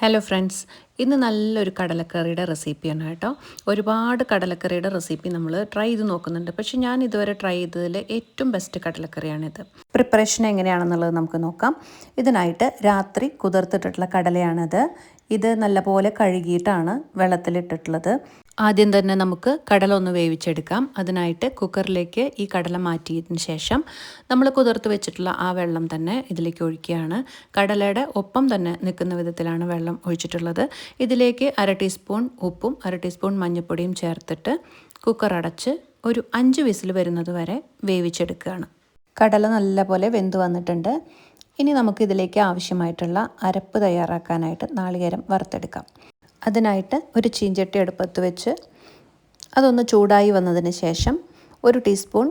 Hello friends, ഇന്ന് നല്ലൊരു കടലക്കറിയുടെ റെസിപ്പിയാണ് കേട്ടോ. ഒരുപാട് കടലക്കറിയുടെ റെസിപ്പി നമ്മൾ ട്രൈ ചെയ്ത് നോക്കുന്നുണ്ട്. പക്ഷേ ഞാൻ ഇതുവരെ ട്രൈ ചെയ്തതിൽ ഏറ്റവും ബെസ്റ്റ് കടലക്കറിയാണിത്. പ്രിപ്പറേഷൻ എങ്ങനെയാണെന്നുള്ളത് നമുക്ക് നോക്കാം. ഇതിനായിട്ട് രാത്രി കുതിർത്തിട്ടുള്ള കടലയാണിത്. ഇത് നല്ലപോലെ കഴുകിയിട്ടാണ് വെള്ളത്തിലിട്ടിട്ടുള്ളത്. ആദ്യം തന്നെ നമുക്ക് കടല ഒന്ന് വേവിച്ചെടുക്കാം. അതിനായിട്ട് കുക്കറിലേക്ക് ഈ കടല മാറ്റിയതിന് ശേഷം നമ്മൾ കുതിർത്ത് വെച്ചിട്ടുള്ള ആ വെള്ളം തന്നെ ഇതിലേക്ക് ഒഴിക്കുകയാണ്. കടലയുടെ ഒപ്പം തന്നെ നിൽക്കുന്ന വിധത്തിലാണ് വെള്ളം ഒഴിച്ചിട്ടുള്ളത്. ഇതിലേക്ക് 1/2 ടീസ്പൂൺ ഉപ്പും 1/2 ടീസ്പൂൺ മഞ്ഞൾപ്പൊടിയും ചേർത്തിട്ട് കുക്കർ അടച്ച് ഒരു 5 വിസിൽ വരുന്നത് വരെ വേവിച്ചെടുക്കുകയാണ്. കടല നല്ലപോലെ വെന്ത് വന്നിട്ടുണ്ട്. ഇനി നമുക്കിതിലേക്ക് ആവശ്യമായിട്ടുള്ള അരപ്പ് തയ്യാറാക്കാനായിട്ട് നാളികേരം വറുത്തെടുക്കാം. അതിനായിട്ട് ഒരു ചീഞ്ചട്ടി അടുപ്പത്ത് വെച്ച് അതൊന്ന് ചൂടായി വന്നതിന് ശേഷം 1 ടീസ്പൂൺ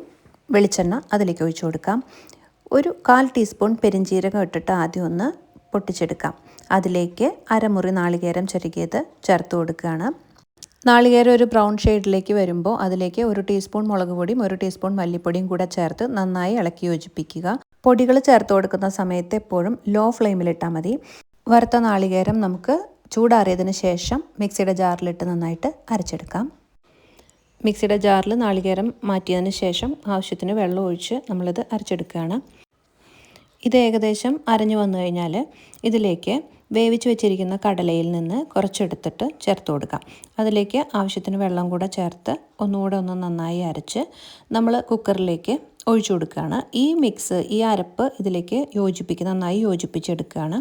വെളിച്ചെണ്ണ അതിലേക്ക് ഒഴിച്ചു കൊടുക്കാം. ഒരു 1/4 ടീസ്പൂൺ പെരിഞ്ജീരകം ഇട്ടിട്ട് ആദ്യം ഒന്ന് പൊട്ടിച്ചെടുക്കാം. അതിലേക്ക് അരമുറി നാളികേരം ചിരകിയത് ചേർത്ത് കൊടുക്കുകയാണ്. നാളികേരം ഒരു ബ്രൗൺ ഷെയ്ഡിലേക്ക് വരുമ്പോൾ അതിലേക്ക് 1 ടീസ്പൂൺ മുളക് പൊടിയും 1 ടീസ്പൂൺ മല്ലിപ്പൊടിയും കൂടെ ചേർത്ത് നന്നായി ഇളക്കി യോജിപ്പിക്കുക. പൊടികൾ ചേർത്ത് കൊടുക്കുന്ന സമയത്ത് എപ്പോഴും ലോ ഫ്ലെയിമിലിട്ടാൽ മതി. വറുത്ത നാളികേരം നമുക്ക് ചൂടാറിയതിന് ശേഷം മിക്സിയുടെ ജാറിലിട്ട് നന്നായിട്ട് അരച്ചെടുക്കാം. മിക്സിയുടെ ജാറിൽ നാളികേരം മാറ്റിയതിന് ശേഷം ആവശ്യത്തിന് വെള്ളം ഒഴിച്ച് നമ്മളിത് അരച്ചെടുക്കുകയാണ്. ഇത് ഏകദേശം അരഞ്ഞു വന്നു കഴിഞ്ഞാൽ ഇതിലേക്ക് വേവിച്ച് വെച്ചിരിക്കുന്ന കടലയിൽ നിന്ന് കുറച്ചെടുത്തിട്ട് ചേർത്ത് കൊടുക്കാം. അതിലേക്ക് ആവശ്യത്തിന് വെള്ളം കൂടെ ചേർത്ത് ഒന്നുകൂടെ ഒന്ന് നന്നായി അരച്ച് നമ്മൾ കുക്കറിലേക്ക് ഒഴിച്ചു കൊടുക്കുകയാണ്. ഈ മിക്സ്, ഈ അരപ്പ് ഇതിലേക്ക് നന്നായി യോജിപ്പിച്ചെടുക്കുകയാണ്.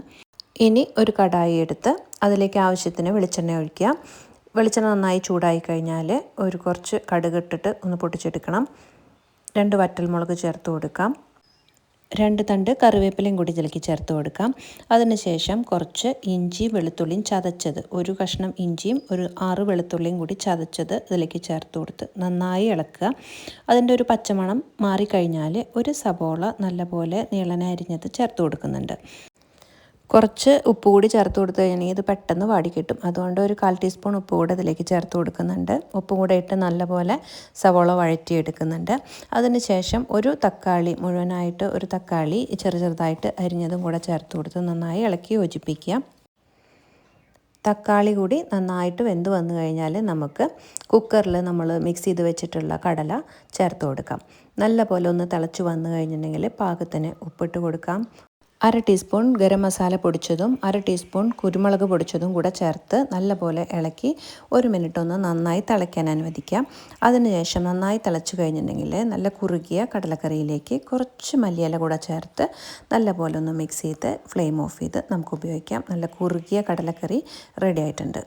ഇനി ഒരു കടായി എടുത്ത് അതിലേക്ക് ആവശ്യത്തിന് വെളിച്ചെണ്ണ ഒഴിക്കുക. വെളിച്ചെണ്ണ നന്നായി ചൂടായി കഴിഞ്ഞാൽ കുറച്ച് കടുക് ഇട്ടിട്ട് ഒന്ന് പൊട്ടിച്ചെടുക്കണം. 2 വറ്റൽമുളക് ചേർത്ത് കൊടുക്കാം. 2 തണ്ട് കറിവേപ്പിലയും കൂടി ഇതിലേക്ക് ചേർത്ത് കൊടുക്കാം. അതിനുശേഷം കുറച്ച് ഇഞ്ചി വെളുത്തുള്ളിയും ചതച്ചത്, ഒരു കഷ്ണം ഇഞ്ചിയും 6 വെളുത്തുള്ളിയും കൂടി ചതച്ചത് ഇതിലേക്ക് ചേർത്ത് കൊടുത്ത് നന്നായി ഇളക്കുക. അതിൻ്റെ ഒരു പച്ചമണം മാറിക്കഴിഞ്ഞാൽ ഒരു സബോള നല്ലപോലെ നീളനെ അരിഞ്ഞത് ചേർത്ത് കൊടുക്കുന്നുണ്ട്. കുറച്ച് ഉപ്പ് കൂടി ചേർത്ത് കൊടുത്തു കഴിഞ്ഞാൽ ഇത് പെട്ടെന്ന് വാടി കിട്ടും. അതുകൊണ്ട് ഒരു 1/4 ടീസ്പൂൺ ഉപ്പ് കൂടെ ഇതിലേക്ക് ചേർത്ത് കൊടുക്കുന്നുണ്ട്. ഉപ്പ് കൂടെ ഇട്ട് നല്ലപോലെ സവോള വഴറ്റിയെടുക്കുന്നുണ്ട്. അതിനുശേഷം ഒരു തക്കാളി മുഴുവനായിട്ട്, ഒരു തക്കാളി ചെറുതായിട്ട് അരിഞ്ഞതും കൂടെ ചേർത്ത് കൊടുത്ത് നന്നായി ഇളക്കി യോജിപ്പിക്കുക. തക്കാളി കൂടി നന്നായിട്ട് വെന്ത് വന്നു കഴിഞ്ഞാൽ നമുക്ക് കുക്കറിൽ നമ്മൾ മിക്സ് ചെയ്ത് വെച്ചിട്ടുള്ള കടല ചേർത്ത് കൊടുക്കാം. നല്ലപോലെ ഒന്ന് തിളച്ച് വന്നു കഴിഞ്ഞിട്ടുണ്ടെങ്കിൽ പാകത്തിന് ഉപ്പിട്ട് കൊടുക്കാം. 1/2 ടീസ്പൂൺ ഗരം മസാല പൊടിച്ചതും 1/2 ടീസ്പൂൺ കുരുമുളക് പൊടിച്ചതും കൂടെ ചേർത്ത് നല്ലപോലെ ഇളക്കി 1 മിനിറ്റ് ഒന്ന് നന്നായി തിളയ്ക്കാൻ അനുവദിക്കാം. അതിനുശേഷം നന്നായി തിളച്ച് കഴിഞ്ഞിട്ടുണ്ടെങ്കിൽ നല്ല കുറുകിയ കടലക്കറിയിലേക്ക് കുറച്ച് മല്ലിയില കൂടെ ചേർത്ത് നല്ലപോലെ ഒന്ന് മിക്സ് ചെയ്ത് ഫ്ലെയിം ഓഫ് ചെയ്ത് നമുക്ക് ഉപയോഗിക്കാം. നല്ല കുറുകിയ കടലക്കറി റെഡി ആയിട്ടുണ്ട്.